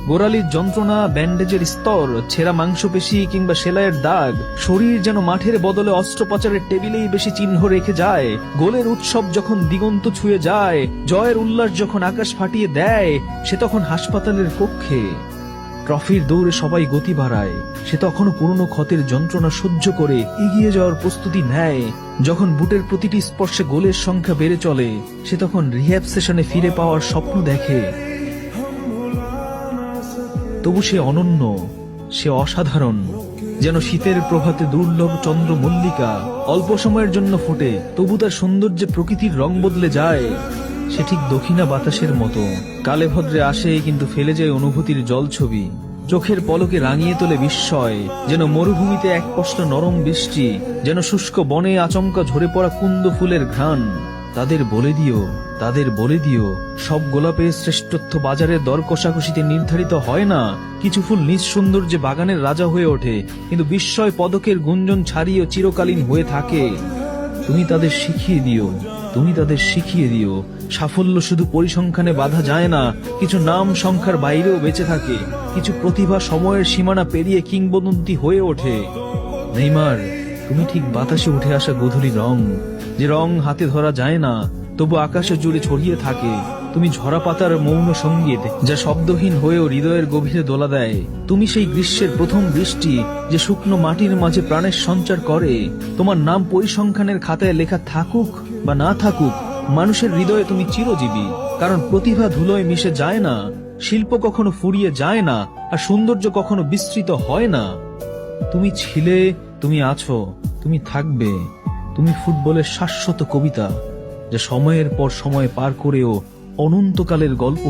গোড়ালির যন্ত্রণা, ব্যান্ডেজের স্তর, ছেঁড়া মাংসপেশি কিংবা সেলাইয়ের দাগ, শরীর যেন মাঠের বদলে অস্ত্রোপচারের টেবিলেই বেশি চিহ্ন রেখে যায়। গোলের উৎসব যখন দিগন্ত ছুঁয়ে যায়, জয়ের উল্লাস যখন আকাশ ফাটিয়ে দেয়, সে তখন হাসপাতালের কক্ষে। ট্রফির দৌড়ে সবাই গতি বাড়ায়, সে তখনও পুরনো ক্ষতের যন্ত্রণা সহ্য করে এগিয়ে যাওয়ার প্রস্তুতি নেয়। যখন বুটের প্রতিটি স্পর্শে গোলের সংখ্যা বেড়ে চলে, সে তখন রিহ্যাব সেশনে ফিরে পাওয়ার স্বপ্ন দেখে। তবু সে অনন্য, সে অসাধারণ, যেন শীতের প্রভাতে দুর্লভ চন্দ্র মল্লিকা। অল্প সময়ের জন্য ফোটে, তবু তার সৌন্দর্যে প্রকৃতির রং বদলে যায়। সে ঠিক দক্ষিণা বাতাসের মতো, কালে ভদ্রে আসে কিন্তু ফেলে যায় অনুভূতির জলছবি। চোখের পলকে রাঙিয়ে তোলে বিস্ময়, যেন মরুভূমিতে এক পশলা নরম বৃষ্টি, যেন শুষ্ক বনে আচমকা ঝরে পড়া কুন্দ ফুলের ঘ্রাণ। তাদের বলে দিও, সব গোলাপের শ্রেষ্ঠত্ব বাজারের দর কষাকষিতে নির্ধারিত হয় না। কিছু ফুল নিজ সৌন্দর্যে বাগানের রাজা হয়ে ওঠে, কিন্তু বিস্ময় পদকের গুঞ্জন ছাড়িয়ে চিরকালীন হয়ে থাকে। তুমি তাদের শিখিয়ে দিও, সাফল্য শুধু পরিসংখ্যানে বাধা যায় না। কিছু নাম সংখ্যার বাইরেও বেঁচে থাকে, কিছু প্রতিভা সময়ের সীমানা পেরিয়ে কিংবদন্তি হয়ে ওঠে। নেইমার, তুমি ঠিক বাতাসে উঠে আসা গোধূলি রং, যে রং হাতে ধরা যায় না, তবু আকাশে জুড়ে ছড়িয়ে থাকে। তুমি ঝরা পাতার মৌন সঙ্গীত, যা শব্দহীন হয়েও হৃদয়ের গভীরে দোলা দেয়। তুমি সেই গ্রীষ্মের প্রথম বৃষ্টি, যে শুকনো মাটির মাঝে প্রাণের সঞ্চার করে। তোমার নাম পরিসংখ্যানের খাতায় লেখা থাকুক বা না থাকুক, মানুষের হৃদয়ে তুমি চিরজীবী। কারণ প্রতিভা ধুলোয় মিশে যায় না, শিল্প কখনো ফুরিয়ে যায় না, আর সৌন্দর্য কখনো বিস্তৃত হয় না। তুমি ছিলে, তুমি আছো, তুমি থাকবে। তুমি ফুটবলের শাশ্বত কবিতা, যা সময়ের পর সময় পার করেও অনন্তকালের গল্প